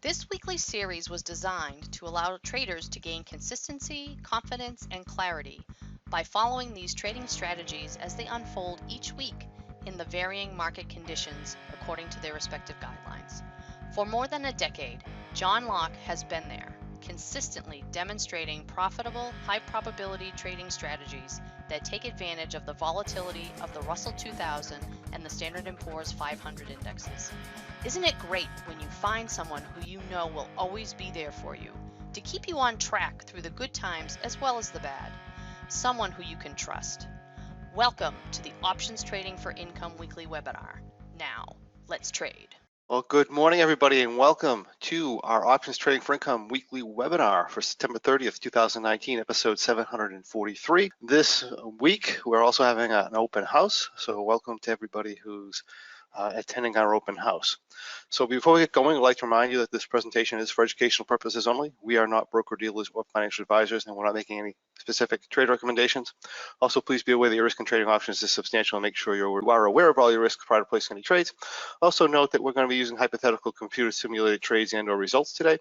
This weekly series was designed to allow traders to gain consistency, confidence, and clarity by following these trading strategies as they unfold each week in the varying market conditions according to their respective guidelines. For more than a decade, John Locke has been there, consistently demonstrating profitable, high-probability trading strategies that take advantage of the volatility of the Russell 2000 and the Standard & Poor's 500 indexes. Isn't it great when you find someone who you know will always be there for you, to keep you on track through the good times as well as the bad? Someone who you can trust. Welcome to the Options Trading for Income weekly webinar. Now, let's trade. Well, good morning, everybody, and welcome to our Options Trading for Income weekly webinar for September 30th, 2019, episode 743. This week, we're also having an open house, so welcome to everybody who's attending our open house. So before we get going, I'd like to remind you that this presentation is for educational purposes only. We are not broker dealers or financial advisors, and we're not making any specific trade recommendations. Also, please be aware that your risk in trading options is substantial, and make sure you are aware of all your risks prior to placing any trades. Also note that we're going to be using hypothetical computer simulated trades and or results today.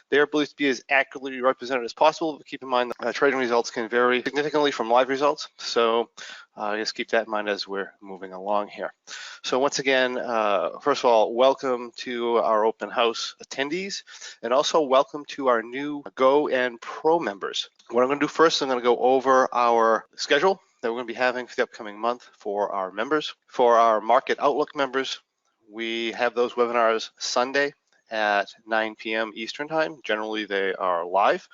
They are believed to be as accurately represented as possible, but keep in mind that trading results can vary significantly from live results. So just keep that in mind as we're moving along here. So once again, first of all, welcome to our open house attendees, and also welcome to our new Go and Pro members. What I'm going to do first, I'm going to go over our schedule that we're going to be having for the upcoming month for our members. For our Market Outlook members, we have those webinars Sunday at 9 p.m. Eastern Time. Generally, they are live,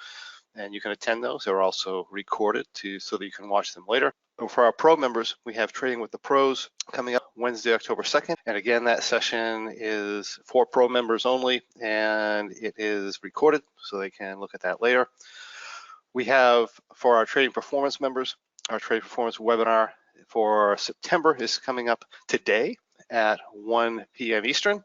and you can attend those. They're also recorded so that you can watch them later. For our Pro members, we have Trading with the Pros coming up Wednesday, October 2nd. And again, that session is for Pro members only, and it is recorded, so they can look at that later. We have, for our Trading Performance members, our Trading Performance webinar for September is coming up today at 1 p.m. Eastern.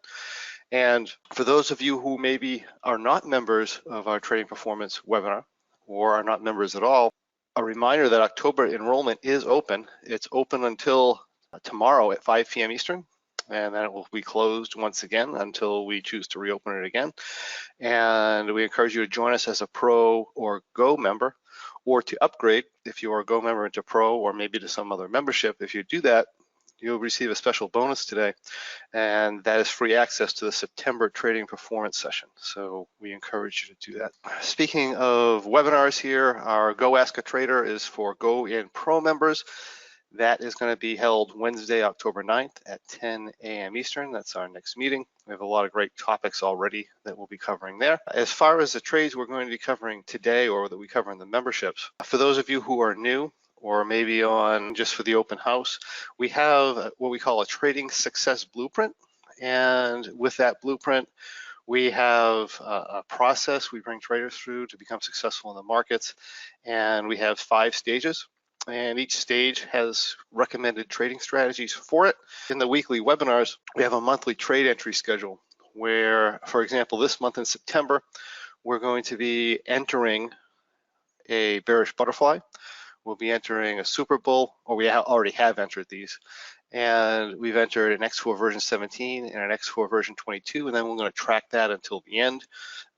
And for those of you who maybe are not members of our Trading Performance webinar or are not members at all, a reminder that October enrollment is open. It's open until tomorrow at 5 p.m. Eastern, and then it will be closed once again until we choose to reopen it again. And we encourage you to join us as a Pro or Go member, or to upgrade if you are a Go member into Pro, or maybe to some other membership. If you do that, you'll receive a special bonus today, and that is free access to the September Trading Performance session. So we encourage you to do that. Speaking of webinars here, our Go Ask a Trader is for Go and Pro members. That is going to be held Wednesday, October 9th at 10 a.m. Eastern. That's our next meeting. We have a lot of great topics already that we'll be covering there. As far as the trades we're going to be covering today, or that we cover in the memberships, for those of you who are new, or maybe on just for the open house, we have what we call a trading success blueprint. And with that blueprint, we have a process we bring traders through to become successful in the markets. And we have 5 stages, and each stage has recommended trading strategies for it. In the weekly webinars, we have a monthly trade entry schedule where, for example, this month in September, we're going to be entering a bearish butterfly. We'll be entering a Super Bull, or we already have entered these, and we've entered an X4 version 17 and an X4 version 22, and then we're going to track that until the end.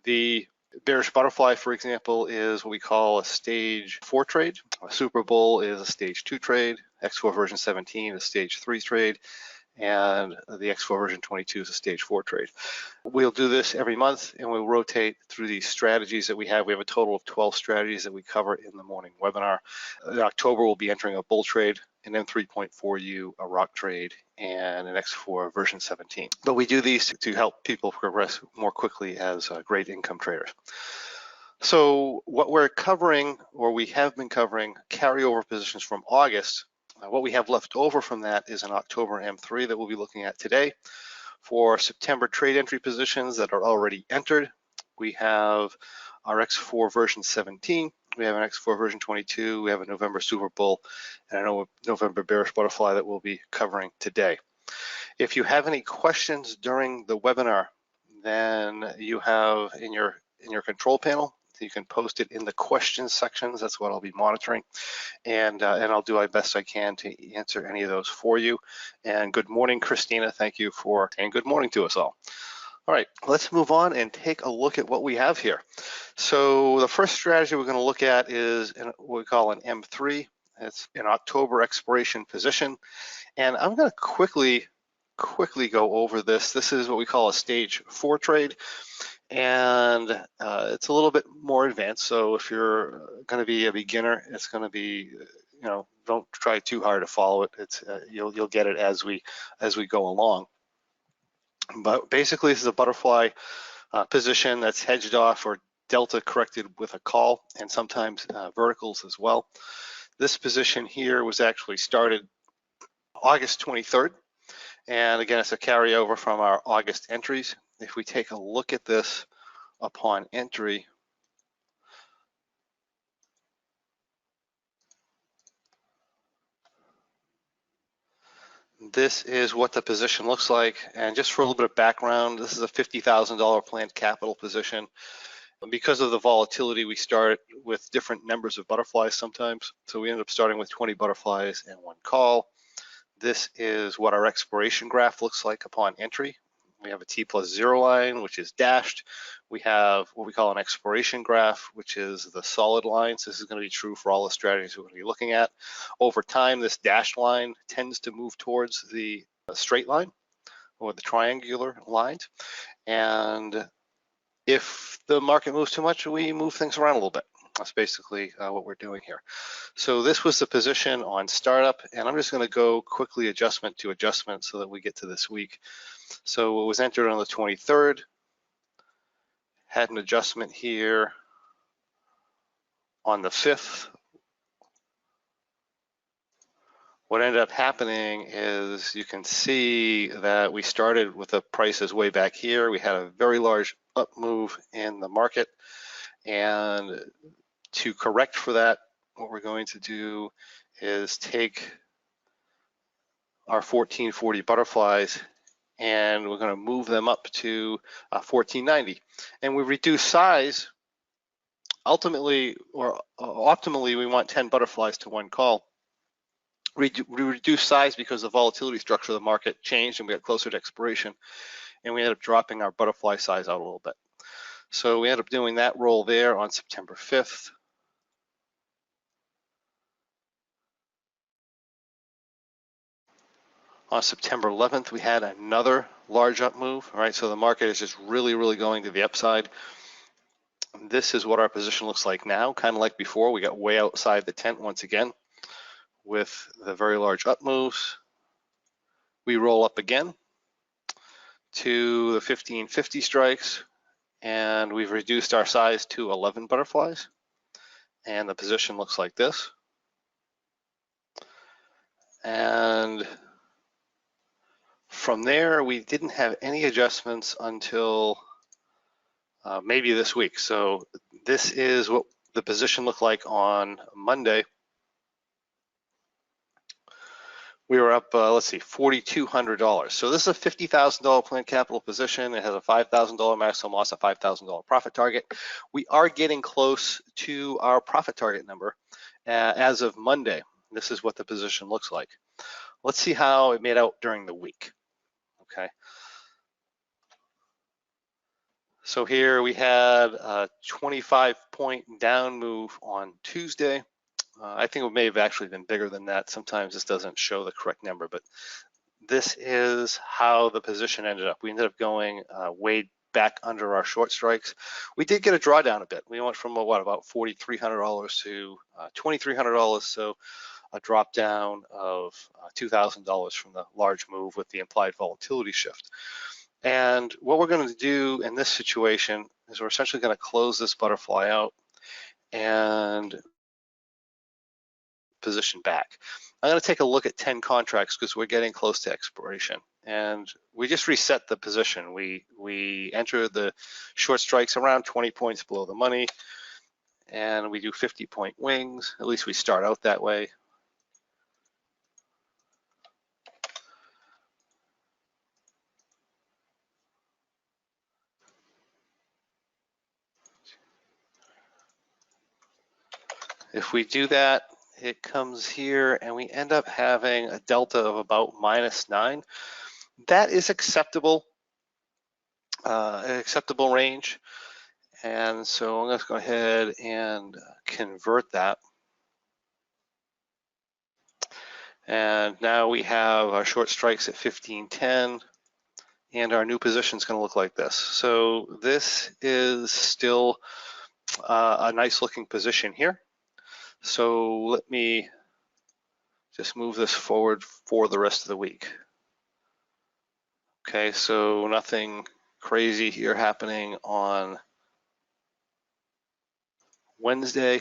The bearish butterfly, for example, is what we call a stage 4 trade. A Super Bull is a stage 2 trade. X4 version 17 is a stage 3 trade, and the X4 version 22 is a stage 4 trade. We'll do this every month, and we'll rotate through these strategies that we have. We have a total of 12 strategies that we cover in the morning webinar. In October, we'll be entering a bull trade, an M3.4U, a rock trade, and an X4 version 17. But we do these to help people progress more quickly as great income traders. So what we're covering, or we have been covering, carryover positions from August. What we have left over from that is an October M3 that we'll be looking at today. For September trade entry positions that are already entered, we have our X4 version 17, we have an X4 version 22, we have a November Super Bull, and a November bearish butterfly that we'll be covering today. If you have any questions during the webinar, then you have in your control panel, you can post it in the questions sections. That's what I'll be monitoring, and I'll do my best I can to answer any of those for you. And good morning, Christina. Thank you for saying good morning to us all. All right, let's move on and take a look at what we have here. So the first strategy we're going to look at is what we call an M3. It's an October expiration position. And I'm going to quickly go over this. This is what we call a stage 4 trade. And it's a little bit more advanced. So if you're going to be a beginner, it's going to be, don't try too hard to follow it. It's you'll get it as we go along. But basically, this is a butterfly position that's hedged off or delta corrected with a call, and sometimes verticals as well. This position here was actually started August 23rd. And again, it's a carryover from our August entries. If we take a look at this upon entry, this is what the position looks like. And just for a little bit of background, this is a $50,000 planned capital position. Because of the volatility, we start with different numbers of butterflies sometimes. So we end up starting with 20 butterflies and 1 call. This is what our expiration graph looks like upon entry. We have a T+0 line, which is dashed. We have what we call an expiration graph, which is the solid lines. This is going to be true for all the strategies we're going to be looking at. Over time, this dashed line tends to move towards the straight line or the triangular lines. And if the market moves too much, we move things around a little bit. That's basically what we're doing here. So this was the position on startup, and I'm just going to go quickly adjustment to adjustment so that we get to this week. So it was entered on the 23rd, had an adjustment here on the 5th. What ended up happening is you can see that we started with the prices way back here. We had a very large up move in the market, and to correct for that, what we're going to do is take our 1440 butterflies and we're going to move them up to 1490. And we reduce size. Ultimately, or optimally, we want 10 butterflies to 1 call. We reduce size because the volatility structure of the market changed and we got closer to expiration, and we ended up dropping our butterfly size out a little bit. So we ended up doing that roll there on September 5th. On September 11th, we had another large up move, right? So the market is just really going to the upside. This is what our position looks like now, kind of like before. We got way outside the tent once again with the very large up moves. We roll up again to the 1550 strikes, and we've reduced our size to 11 butterflies. And the position looks like this. And from there, we didn't have any adjustments until maybe this week. So this is what the position looked like on Monday. We were up, let's see, $4,200. So this is a $50,000 planned capital position. It has a $5,000 maximum loss, a $5,000 profit target. We are getting close to our profit target number as of Monday. This is what the position looks like. Let's see how it made out during the week. Okay. So here we had a 25-point down move on Tuesday. I think it may have actually been bigger than that. Sometimes this doesn't show the correct number, but this is how the position ended up. We ended up going way back under our short strikes. We did get a drawdown a bit. We went from about $4,300 to $2,300, so a drop down of $2,000 from the large move with the implied volatility shift. And what we're going to do in this situation is we're essentially going to close this butterfly out and position back. I'm going to take a look at 10 contracts because we're getting close to expiration, and we just reset the position. We enter the short strikes around 20 points below the money, and we do 50-point wings. At least we start out that way. If we do that, it comes here and we end up having a delta of about -9. That is acceptable. an acceptable range. And so I'm going to go ahead and convert that. And now we have our short strikes at 15.10, and our new position is going to look like this. So this is still a nice looking position here. So let me just move this forward for the rest of the week. Okay, so nothing crazy here happening on Wednesday.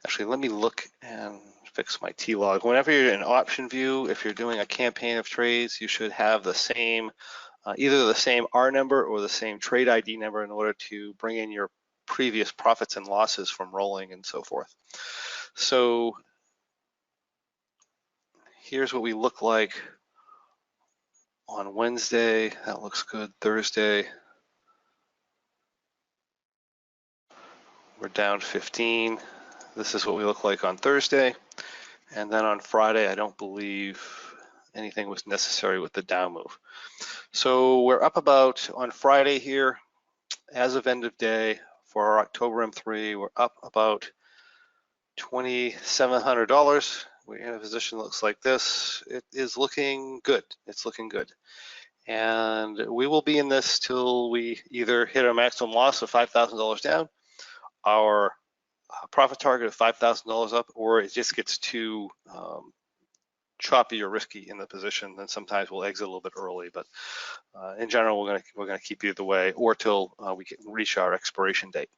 Actually, let me look and fix my T-log. Whenever you're in option view, if you're doing a campaign of trades, you should have the same, either the same R number or the same trade ID number in order to bring in your previous profits and losses from rolling and so forth. So here's what we look like on Wednesday. That looks good. Thursday, we're down 15. This is what we look like on Thursday. And then on Friday, I don't believe anything was necessary with the down move. So we're up about, on Friday here, as of end of day, for our October M3, we're up about $2,700. We're in a position that looks like this. It is looking good. It's looking good. And we will be in this till we either hit our maximum loss of $5,000 down, our profit target of $5,000 up, or it just gets too choppy or risky in the position. Then sometimes we'll exit a little bit early, but in general, we're gonna keep either way, or till we can reach our expiration date.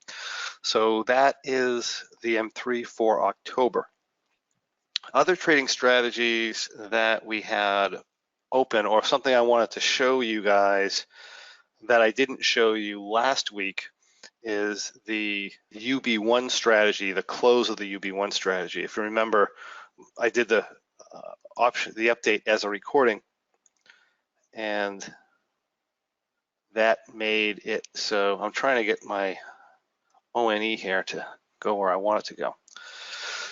So that is the M3 for October. Other trading strategies that we had open, or something I wanted to show you guys that I didn't show you last week, is the UB1 strategy, the close of the UB1 strategy. If you remember, I did the update as a recording, and that made it so I'm trying to get my ONE here to go where I want it to go.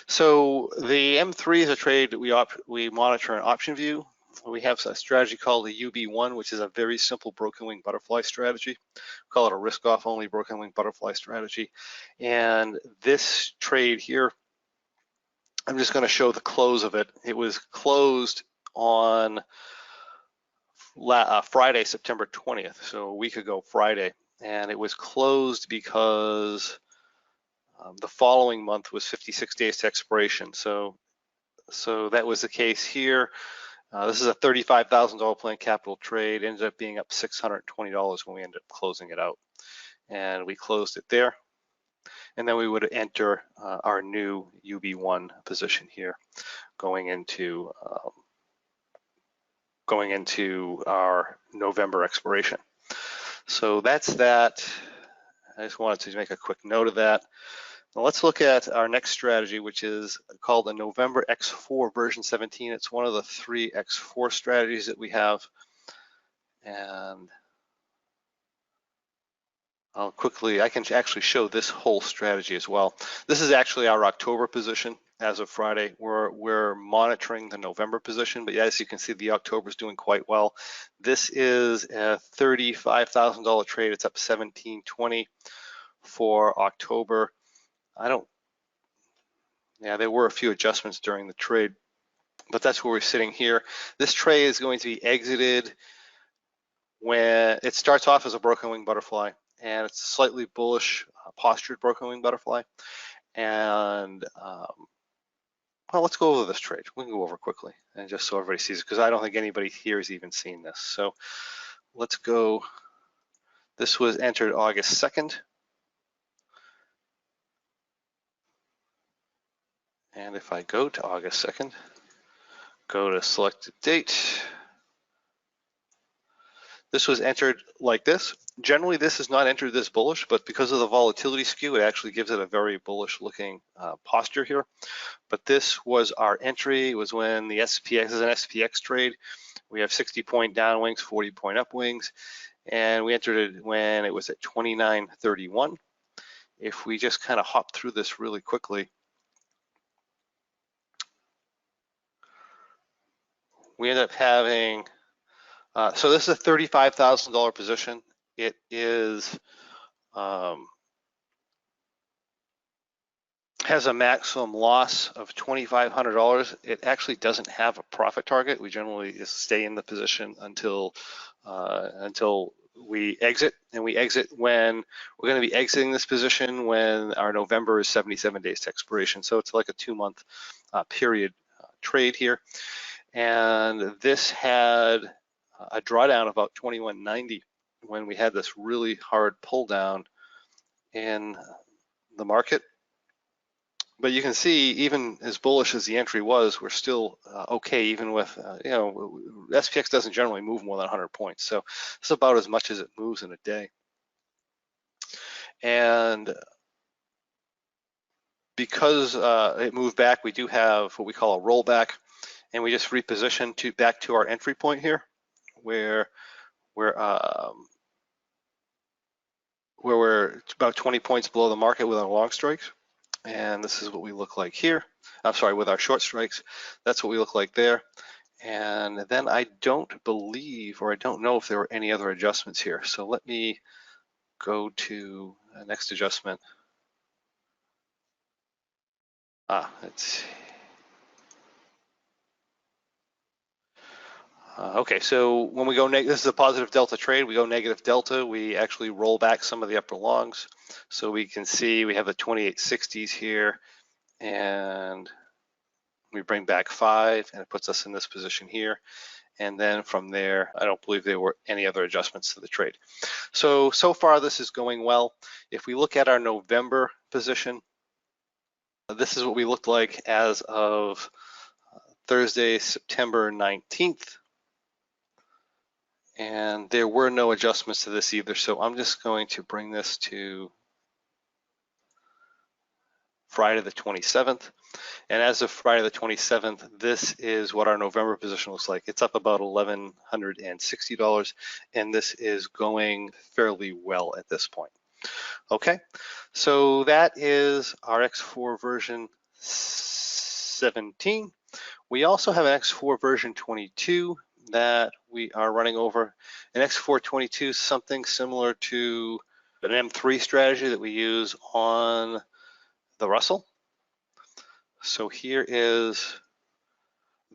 So the M3 is a trade that we monitor in option view. We have a strategy called the UB1, which is a very simple broken wing butterfly strategy. We call it a risk off only broken wing butterfly strategy. And this trade here, I'm just going to show the close of it. It was closed on Friday, September 20th, so a week ago Friday, and it was closed because the following month was 56 days to expiration. So that was the case here. This is a $35,000 planned capital trade. Ended up being up $620 when we ended up closing it out, and we closed it there. And then we would enter our new UB1 position here, going into our November expiration. So that's that. I just wanted to make a quick note of that. Now let's look at our next strategy, which is called the November X4 version 17. It's one of the 3 X4 strategies that we have. And I can actually show this whole strategy as well. This is actually our October position as of Friday. We're monitoring the November position, but as you can see, the October is doing quite well. This is a $35,000 trade. It's up $17.20 for October. There were a few adjustments during the trade, but that's where we're sitting here. This trade is going to be exited when it starts off as a broken wing butterfly, and it's slightly bullish postured broken wing butterfly. And well, let's go over this trade. We can go over quickly, and just so everybody sees it, because I don't think anybody here has even seen this. So let's go. This was entered August 2nd. And if I go to August 2nd, go to selected date, this was entered like this. Generally, this is not entered this bullish, but because of the volatility skew, it actually gives it a very bullish looking posture here. But this was our entry. It was when the SPX is an SPX trade. We have 60-point downwings, 40-point upwings, and we entered it when it was at 29.31. If we just kind of hop through this really quickly, we end up having, so this is a $35,000 position, it is has a maximum loss of $2,500. It actually doesn't have a profit target. We generally just stay in the position until we exit, and we exit when we're going to be exiting this position when our November is 77 days to expiration. So it's like a 2-month period trade here. And this had a drawdown of about 21.90 when we had this really hard pull down in the market. But you can see, even as bullish as the entry was, we're still okay, even with, SPX doesn't generally move more than 100 points. So it's about as much as it moves in a day. And because it moved back, we do have what we call a rollback, and we just reposition back to our entry point here, where we're about 20 points below the market with our long strikes. And this is what we look like here. I'm sorry, with our short strikes, that's what we look like there. And then I don't believe, or I don't know if there were any other adjustments here. So let me go to the next adjustment. Let's see. Okay, so when we go negative, this is a positive delta trade. We go negative delta, we actually roll back some of the upper longs. So we can see we have the 2860s here, and we bring back 5, and it puts us in this position here. And then from there, I don't believe there were any other adjustments to the trade. So far this is going well. If we look at our November position, this is what we looked like as of Thursday, September 19th. And there were no adjustments to this either. So I'm just going to bring this to Friday the 27th. And as of Friday the 27th, this is what our November position looks like. It's up about $1,160, and this is going fairly well at this point. Okay, so that is our X4 version 17. We also have an X4 version 22 that we are running over. An X4 22 is something similar to an M3 strategy that we use on the Russell. So here is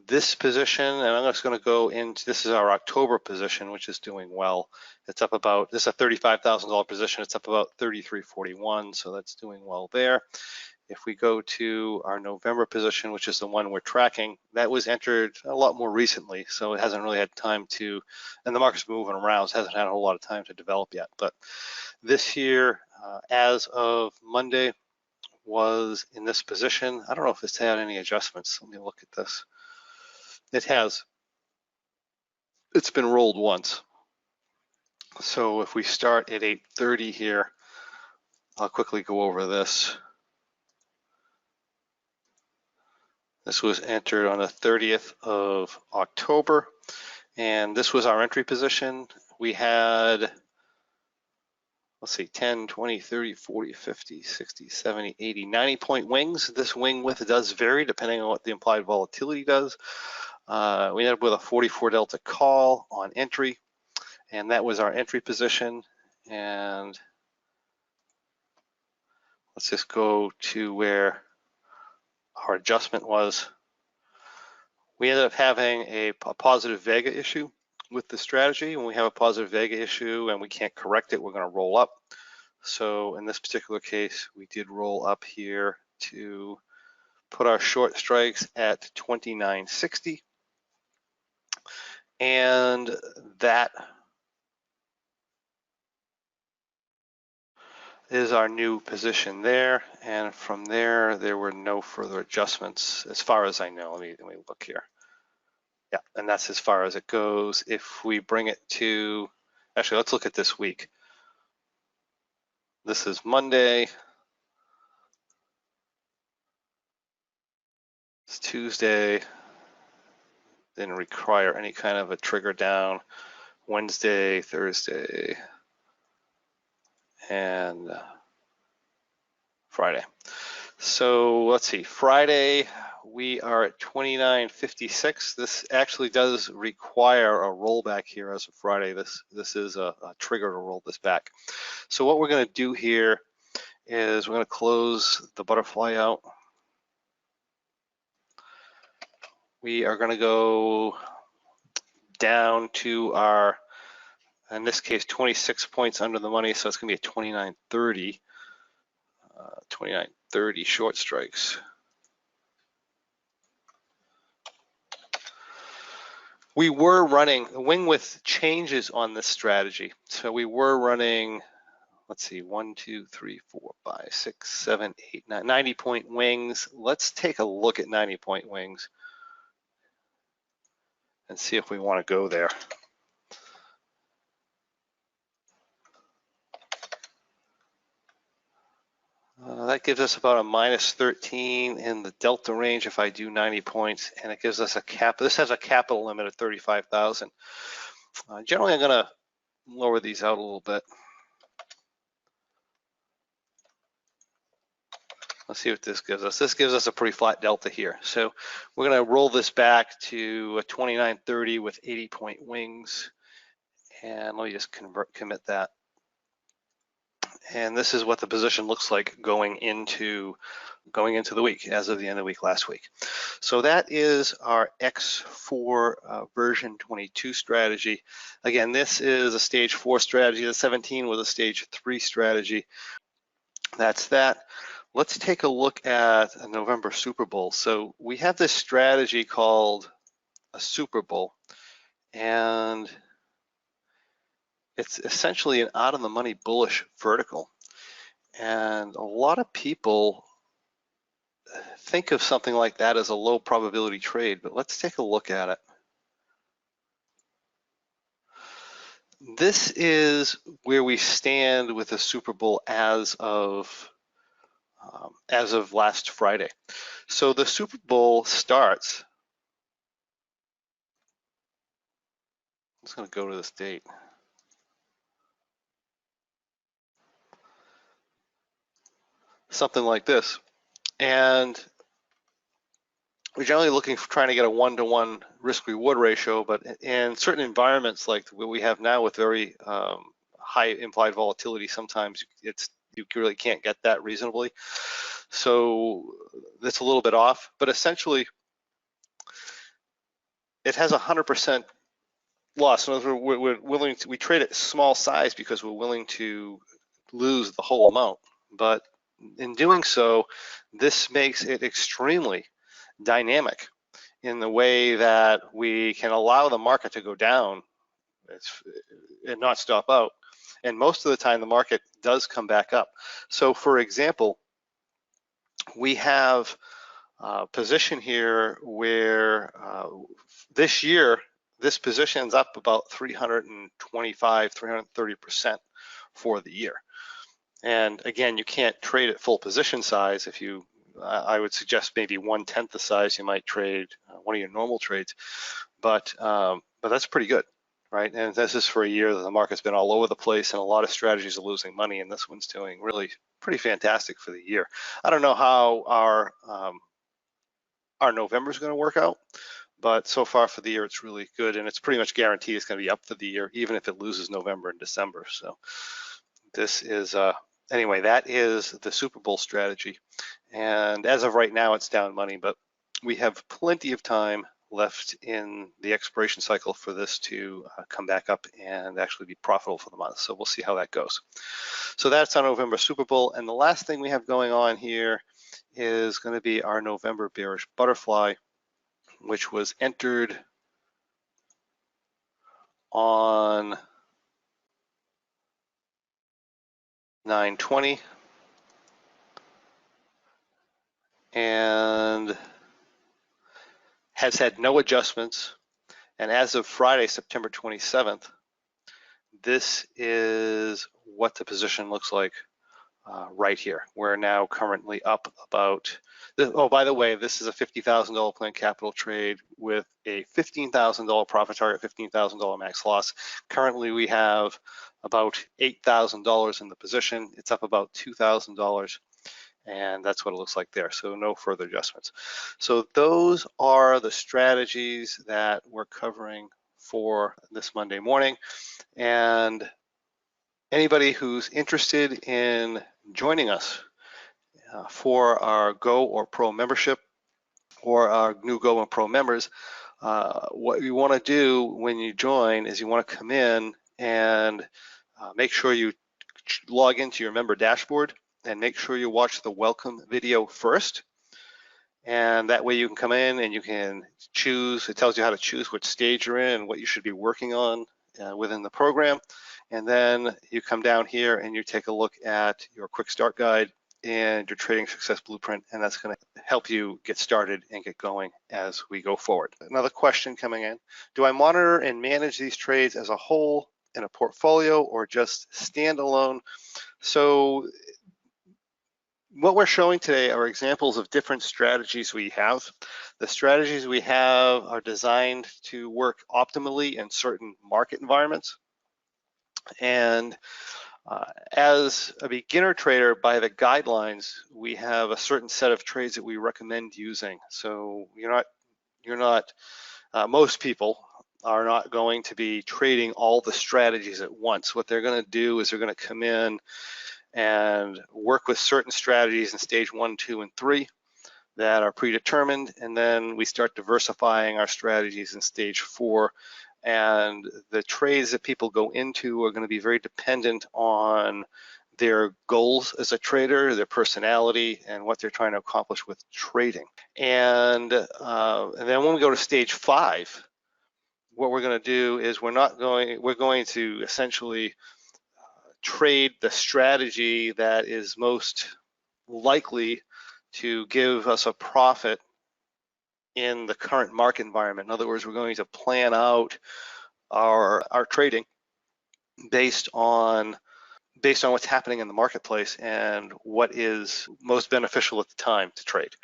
this position, and I'm just going to go into, this is our October position, which is doing well. It's up about, this is a $35,000 position. It's up about 33.41, so that's doing well there. If we go to our November position, which is the one we're tracking, that was entered a lot more recently, so it hasn't really had time to, and the market's moving around, so it hasn't had a whole lot of time to develop yet. But this here, as of Monday, was in this position. I don't know if it's had any adjustments. Let me look at this. It has. It's been rolled once. So if we start at 8:30 here, I'll quickly go over this. This was entered on the 30th of October, and this was our entry position. We had, let's see, 10, 20, 30, 40, 50, 60, 70, 80, 90 point wings. This wing width does vary depending on what the implied volatility does. We ended up with a 44 delta call on entry, and that was our entry position. And let's just go to where our adjustment was. We ended up having a positive Vega issue with the strategy. When we have a positive Vega issue and we can't correct it, we're going to roll up. So in this particular case, we did roll up here to put our short strikes at 29.60. And that is our new position there. And from there, there were no further adjustments as far as I know. Let me look here. Yeah, and that's as far as it goes. If we bring it to, actually, let's look at this week. This is Monday. It's Tuesday. Didn't require any kind of a trigger down. Wednesday, Thursday, and Friday. So let's see, Friday we are at 29.56. This actually does require a rollback here as of Friday. This is a trigger to roll this back. So what we're going to do here is we're going to close the butterfly out. We are going to go down to our, in this case, 26 points under the money, so it's going to be a 29.30. 29.30 short strikes. We were running wing with changes on this strategy. So we were running, let's see, 1, 2, 3, 4, 5, 6, 7, 8, 9, 90-point wings. Let's take a look at 90-point wings and see if we want to go there. That gives us about a -13 in the delta range if I do 90 points, and it gives us a cap. This has a capital limit of 35,000. Generally, I'm going to lower these out a little bit. Let's see what this gives us. This gives us a pretty flat delta here. So we're going to roll this back to a 29.30 with 80-point wings, and let me just commit that. And this is what the position looks like going into the week as of the end of the week last week. So that is our X4 version 22 strategy. Again, this is a stage 4 strategy. The 17 was a stage 3 strategy. That's that. Let's take a look at a November Super Bowl. So we have this strategy called a Super Bowl, and it's essentially an out of the money bullish vertical. And a lot of people think of something like that as a low probability trade, but let's take a look at it. This is where we stand with the Super Bowl as of last Friday. So the Super Bowl starts, I'm just going to go to this date. Something like this. And we're generally looking for trying to get a 1-to-1 risk-reward ratio, but in certain environments like what we have now with very high implied volatility, sometimes you really can't get that reasonably. So that's a little bit off, but essentially it has 100% loss. In other words, we're willing to, we trade at small size because we're willing to lose the whole amount. But in doing so, this makes it extremely dynamic in the way that we can allow the market to go down and not stop out. And most of the time, the market does come back up. So for example, we have a position here where this year, this position's up about 325, 330% for the year. And again, you can't trade at full position size. If you, I would suggest maybe 1/10 the size you might trade one of your normal trades, but that's pretty good, right? And this is for a year that the market's been all over the place and a lot of strategies are losing money, and this one's doing really pretty fantastic for the year. I don't know how our November is going to work out, but so far for the year, it's really good, and it's pretty much guaranteed it's going to be up for the year, even if it loses November and December. So this is, anyway, that is the Super Bowl strategy. And as of right now, it's down money, but we have plenty of time left in the expiration cycle for this to come back up and actually be profitable for the month. So we'll see how that goes. So that's our November Super Bowl. And the last thing we have going on here is going to be our November Bearish Butterfly, which was entered on 9/20 and has had no adjustments. And as of Friday, September 27th, this is what the position looks like right here. We're now currently up about, oh, by the way, this is a $50,000 planned capital trade with a $15,000 profit target, $15,000 max loss. Currently, we have about $8,000 in the position. It's up about $2,000. And that's what it looks like there. So no further adjustments. So those are the strategies that we're covering for this Monday morning. And anybody who's interested in joining us for our Go or Pro membership, or our new Go and Pro members, what you want to do when you join is you want to come in and make sure you log into your member dashboard and make sure you watch the welcome video first. And that way you can come in and you can choose, it tells you how to choose which stage you're in and what you should be working on within the program. And then you come down here and you take a look at your quick start guide and your trading success blueprint, and that's going to help you get started and get going as we go forward. Another question coming in: do I monitor and manage these trades as a whole in a portfolio or just standalone? So what we're showing today are examples of different strategies we have. The strategies we have are designed to work optimally in certain market environments. And as a beginner trader, by the guidelines, we have a certain set of trades that we recommend using. So most people are not going to be trading all the strategies at once. What they're going to do is they're going to come in and work with certain strategies in stage 1, 2, and 3 that are predetermined, and then we start diversifying our strategies in stage 4. And the trades that people go into are going to be very dependent on their goals as a trader, their personality, and what they're trying to accomplish with trading. And then when we go to stage 5, what we're going to do is we're going to essentially trade the strategy that is most likely to give us a profit in the current market environment. In other words, we're going to plan out our trading based on what's happening in the marketplace and what is most beneficial at the time to trade,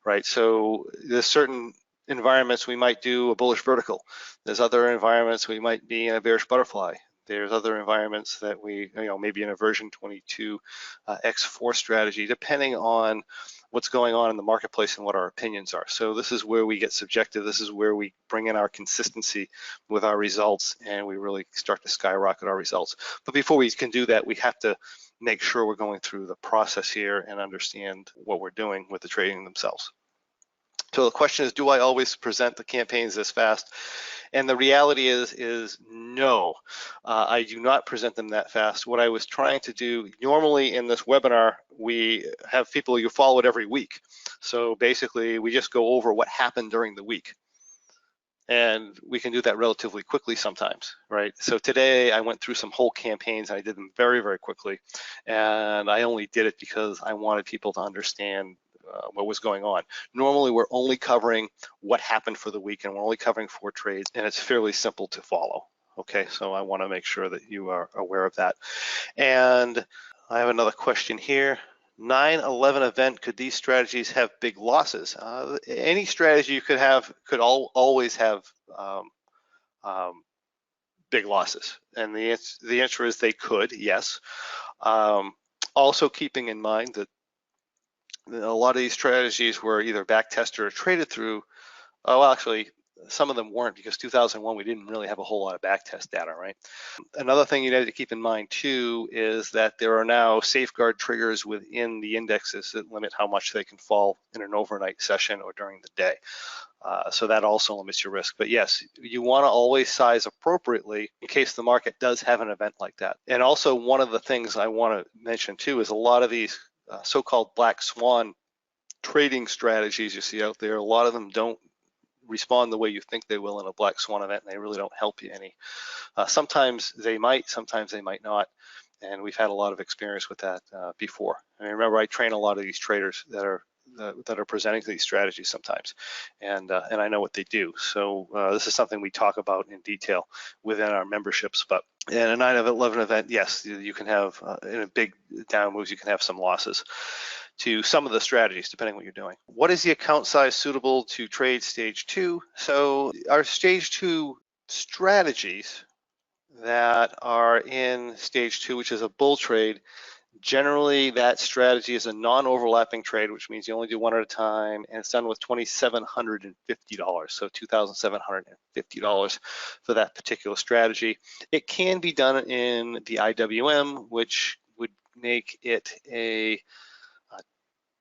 right? So there's certain environments we might do a bullish vertical. There's other environments we might be in a bearish butterfly. There's other environments that we, maybe in a version 22 X4 strategy, depending on what's going on in the marketplace and what our opinions are. So this is where we get subjective. This is where we bring in our consistency with our results, and we really start to skyrocket our results. But before we can do that, we have to make sure we're going through the process here and understand what we're doing with the trading themselves. So the question is, do I always present the campaigns this fast? And the reality is no, I do not present them that fast. What I was trying to do, normally in this webinar, we have people, you follow it every week. So basically, we just go over what happened during the week. And we can do that relatively quickly sometimes, right? So today I went through some whole campaigns and I did them very, very quickly. And I only did it because I wanted people to understand what was going on. Normally, we're only covering what happened for the week, and we're only covering 4 trades, and it's fairly simple to follow. Okay, so I want to make sure that you are aware of that. And I have another question here. 9/11 event, could these strategies have big losses? Any strategy you could have could always have big losses, and the answer is they could, yes. Also keeping in mind that a lot of these strategies were either back tested or traded through. Well, actually, some of them weren't, because 2001 we didn't really have a whole lot of back test data, right? Another thing you need to keep in mind too is that there are now safeguard triggers within the indexes that limit how much they can fall in an overnight session or during the day. So that also limits your risk. But yes, you want to always size appropriately in case the market does have an event like that. And also, one of the things I want to mention too is a lot of these so-called black swan trading strategies you see out there, a lot of them don't respond the way you think they will in a black swan event, and they really don't help you any. Sometimes they might, sometimes they might not, and we've had a lot of experience with that before. I mean, remember, I train a lot of these traders that are presenting these strategies sometimes, and I know what they do. So this is something we talk about in detail within our memberships. But in a 9/11 event, yes, you can have in a big down moves, you can have some losses to some of the strategies, depending on what you're doing. What is the account size suitable to trade stage 2? So our stage 2 strategies that are in stage 2, which is a bull trade, Generally, that strategy is a non-overlapping trade, which means you only do one at a time, and it's done with $2,750, so $2,750 for that particular strategy. It can be done in the IWM, which would make it a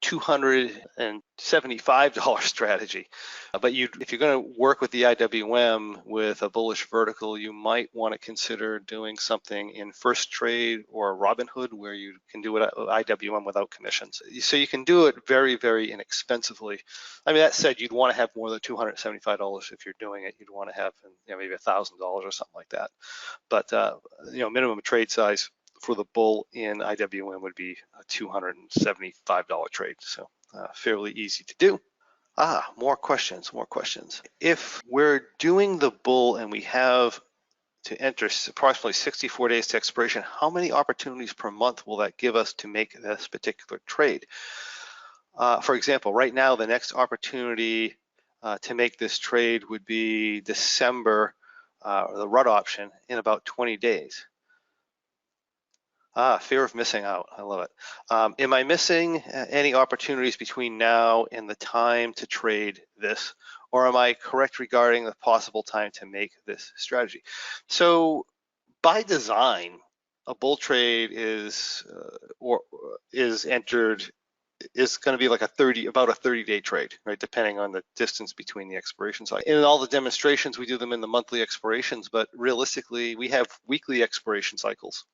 $275 strategy. But if you're going to work with the IWM with a bullish vertical, you might want to consider doing something in First Trade or Robinhood where you can do it IWM without commissions. So you can do it very, very inexpensively. I mean, that said, you'd want to have more than $275 if you're doing it. You'd want to have maybe $1,000 or something like that. But minimum trade size for the bull in IWM would be a $275 trade. So fairly easy to do. More questions. If we're doing the bull and we have to enter approximately 64 days to expiration, how many opportunities per month will that give us to make this particular trade? For example, right now, the next opportunity to make this trade would be December, or the RUT option, in about 20 days. Fear of missing out. I love it. Am I missing any opportunities between now and the time to trade this, or am I correct regarding the possible time to make this strategy? So by design, a bull trade is going to be like about a 30-day trade, right? Depending on the distance between the expiration cycle. In all the demonstrations, we do them in the monthly expirations, but realistically, we have weekly expiration cycles.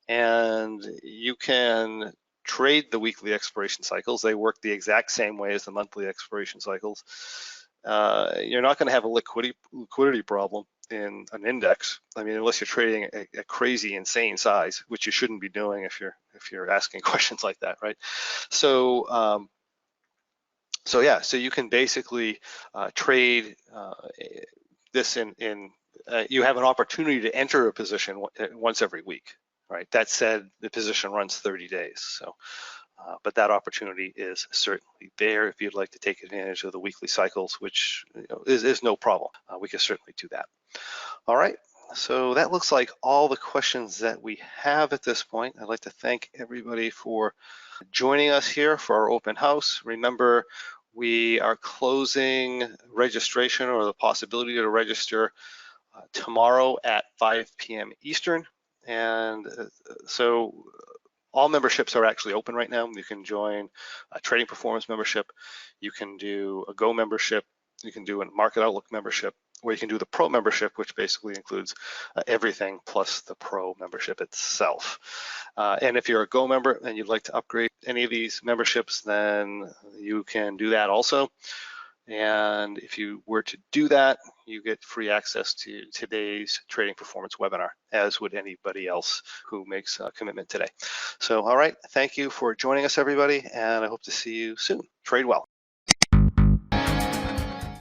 And you can trade the weekly expiration cycles. They work the exact same way as the monthly expiration cycles. You're not going to have a liquidity problem in an index. I mean, unless you're trading a crazy, insane size, which you shouldn't be doing if you're asking questions like that, right? So you can basically trade this in you have an opportunity to enter a position once every week. Right. That said, the position runs 30 days. So, but that opportunity is certainly there if you'd like to take advantage of the weekly cycles, which is no problem. We can certainly do that. All right. So that looks like all the questions that we have at this point. I'd like to thank everybody for joining us here for our open house. Remember, we are closing registration, or the possibility to register, tomorrow at 5 p.m. Eastern. And so all memberships are actually open right now. You can join a trading performance membership, you can do a Go membership, you can do a market outlook membership, or you can do the Pro membership, which basically includes everything plus the Pro membership itself. And if you're a Go member and you'd like to upgrade any of these memberships, then you can do that also. And if you were to do that, you get free access to today's trading performance webinar, as would anybody else who makes a commitment today. So, all right, thank you for joining us, everybody, and I hope to see you soon. Trade well.